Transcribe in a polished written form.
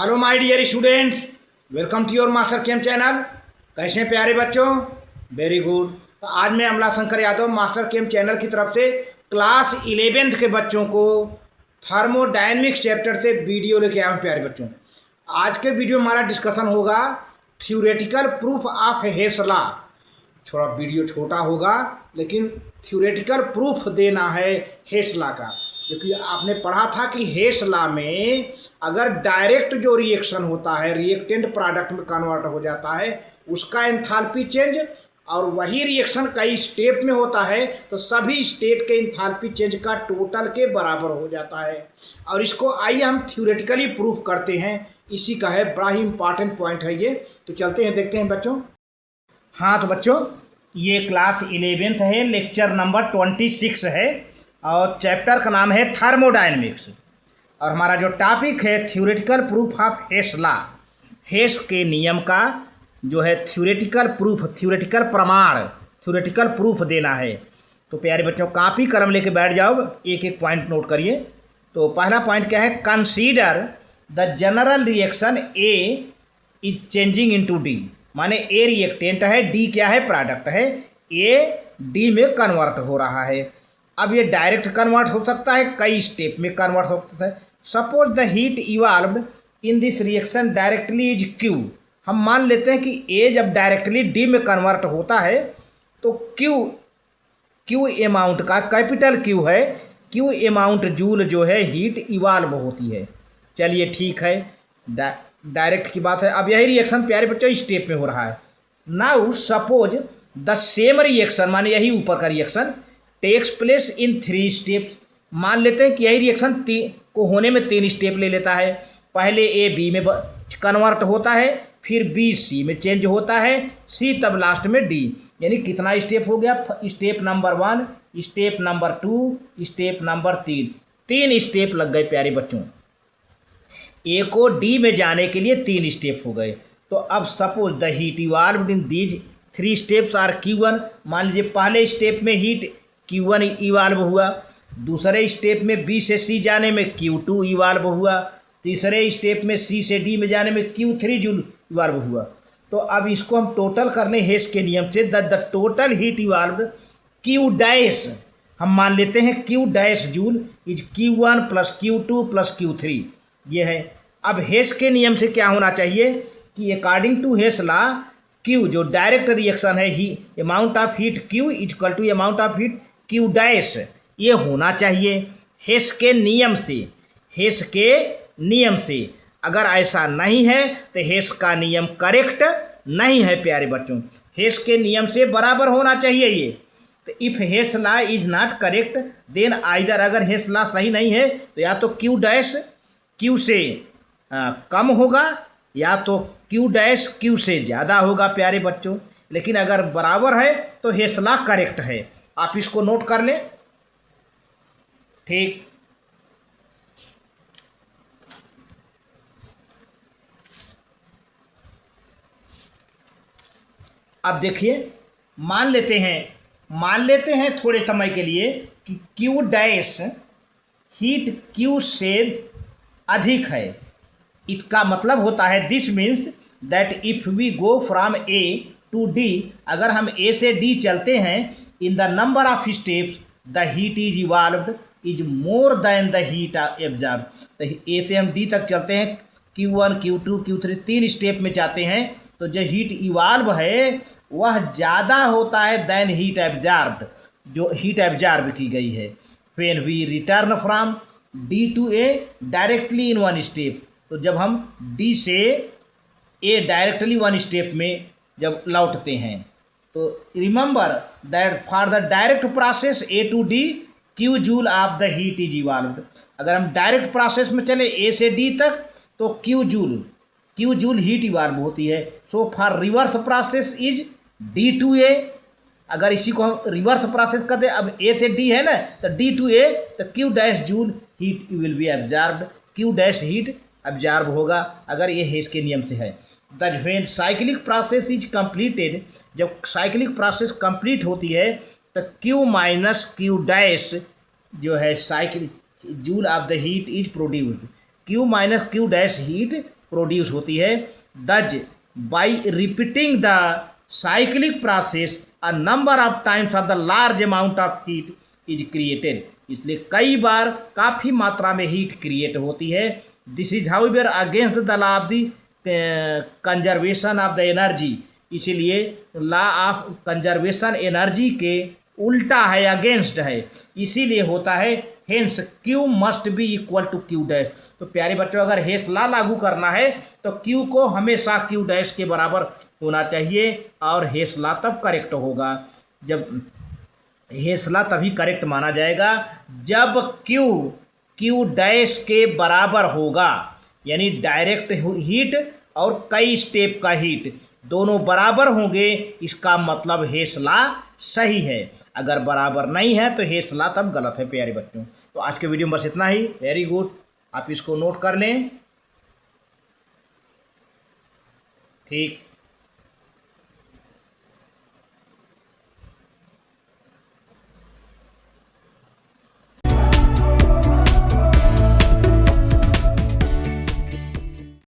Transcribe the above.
Hello my dear student, welcome to your master chem channel. कैसे हैं प्यारे बच्चों? Very good. तो आज मैं Amla Shankar Yadav master chem channel की तरफ से क्लास 11th के बच्चों को थर्मोडायनेमिक्स चैप्टर से वीडियो लेके आया हूँ। प्यारे बच्चों, आज के वीडियो में हमारा डिस्कशन होगा थ्योरेटिकल प्रूफ ऑफ हेस लॉ। थोड़ा वीडियो छोटा होगा लेकिन थ्योरेटिकल प्रूफ देना है हेस लॉ का, क्योंकि आपने पढ़ा था कि हेस लॉ में अगर डायरेक्ट जो रिएक्शन होता है रिएक्टेंट प्रोडक्ट में कन्वर्ट हो जाता है उसका एंथैल्पी चेंज, और वही रिएक्शन कई स्टेप में होता है तो सभी स्टेट के एंथैल्पी चेंज का टोटल के बराबर हो जाता है। और इसको आइए हम थ्योरेटिकली प्रूफ करते हैं, इसी का है बड़ा ही इंपॉर्टेंट पॉइंट है ये। तो चलते हैं, देखते हैं बच्चों। हाँ तो बच्चों, ये क्लास 11th है, लेक्चर नंबर 26 है और चैप्टर का नाम है थर्मोडायनेमिक्स। और हमारा जो टॉपिक है थ्योरेटिकल प्रूफ ऑफ हेस लॉ, हेस के नियम का जो है थ्योरेटिकल प्रूफ, थ्योरेटिकल प्रमाण, थ्योरेटिकल प्रूफ देना है। तो प्यारे बच्चों, कॉपी कलम लेके बैठ जाओ, एक एक पॉइंट नोट करिए। तो पहला पॉइंट क्या है? Consider the general reaction A is changing into D. माने ए रिएक्टेंट है, डी क्या है? प्रोडक्ट है। ए डी में कन्वर्ट हो रहा है। अब ये डायरेक्ट कन्वर्ट हो सकता है, कई स्टेप में कन्वर्ट हो सकता है। Suppose the heat evolved in this reaction directly is Q. हम मान लेते हैं कि ए जब डायरेक्टली डी में कन्वर्ट होता है तो क्यू अमाउंट का, कैपिटल क्यू है, क्यू अमाउंट जूल जो है हीट इवॉल्व होती है। चलिए ठीक है, डायरेक्ट की बात है। अब यही रिएक्शन प्यारे बच्चों स्टेप में हो रहा है। Now suppose the same reaction, माने यही ऊपर का reaction takes place in 3 steps. मान लेते हैं कि यही रिएक्शन को होने में 3 स्टेप ले लेता है। पहले ए बी में कन्वर्ट होता है, फिर बी सी में चेंज होता है, सी तब लास्ट में डी। यानी कितना स्टेप हो गया? Step number 1, step number 2, step number 3। 3 step लग गए प्यारे बच्चों। ए को डी में जाने के लिए 3 स्टेप हो गए। तो अब suppose the heat evolved in these 3 steps are Q1। मान लीजिए पहले स्टेप में हीट Q1 इवॉल्व हुआ, दूसरे स्टेप में B से C जाने में Q2 इवॉल्व हुआ, तीसरे स्टेप में C से D में जाने में Q3 जूल इवॉल्व हुआ। तो अब इसको हम टोटल करने हेस के नियम से the total heat evolved Q dash, हम मान लेते हैं Q dash joule is Q1 plus Q2 plus Q3। ये है। अब हेस के नियम से क्या होना चाहिए कि according to Hess law Q जो डायरेक्ट रिएक्शन है ही amount of heat Q is equal to amount of heat Q dash, ये होना चाहिए हेस के नियम से। हेस के नियम से अगर ऐसा नहीं है तो हेस का नियम करेक्ट नहीं है प्यारे बच्चों। हेस के नियम से बराबर होना चाहिए ये। तो if Hess law is not correct then either, अगर हेस लॉ सही नहीं है तो या तो Q डैश Q से कम होगा या तो Q डैश Q से ज़्यादा होगा प्यारे बच्चों। लेकिन अगर बराबर है तो हेस लॉ करेक्ट है। आप इसको नोट कर लें, ठीक। अब देखिए, मान लेते हैं थोड़े समय के लिए कि Q डैश हीट Q से अधिक है। इसका मतलब होता है this means that if we go from A to D, अगर हम A से D चलते हैं in the number of steps the heat is evolved is more than the heat absorb. तो A से हम D तक चलते हैं, Q1 Q2 Q3 3 स्टेप में जाते हैं, तो जो हीट इवॉल्व है वह ज़्यादा होता है दैन हीट एब्जॉर्ब्ड, जो हीट एब्जॉर्ब की गई है। When we return from D to A directly in 1 step, तो जब हम D से A डायरेक्टली 1 स्टेप में जब लौटते हैं तो remember that for the direct process A to D Q joule of the heat is evolved. अगर हम डायरेक्ट प्रोसेस में चले A से D तक तो Q जूल हीट इवॉल्व होती है। So for reverse process is D to A। अगर इसी को हम रिवर्स प्रोसेस कर दें, अब A से D है ना, तो D टू A, तो Q dash joule heat will be absorbed, Q dash heat absorb होगा अगर ये हेस के नियम से है। That when cyclic process is completed, जब साइक्लिक प्रोसेस कंप्लीट होती है तो Q माइनस Q डैश जो है cycle joule of the heat is produced, Q minus Q dash heat produce होती है। दज by repeating the cyclic process a number of times of the large amount of heat is created. इसलिए कई बार काफ़ी मात्रा में हीट क्रिएट होती है। This is however against the law of the conservation of the energy. इसीलिए law of conservation energy के उल्टा है, अगेंस्ट है, इसीलिए होता है। Hence Q must be equal to Q dash. तो प्यारे बच्चों, अगर हेस लॉ लागू करना है तो क्यू को हमेशा क्यू डैश के बराबर होना चाहिए, और हेस लॉ तब करेक्ट होगा। जब हेस लॉ तभी करेक्ट माना जाएगा जब क्यू डैश के बराबर होगा, यानी डायरेक्ट हीट और कई स्टेप का हीट दोनों बराबर होंगे, इसका मतलब हेस लॉ सही है। अगर बराबर नहीं है तो हेस लॉ तब गलत है प्यारे बच्चों। तो आज के वीडियो में बस इतना ही। वेरी गुड, आप इसको नोट कर लें। ठीक।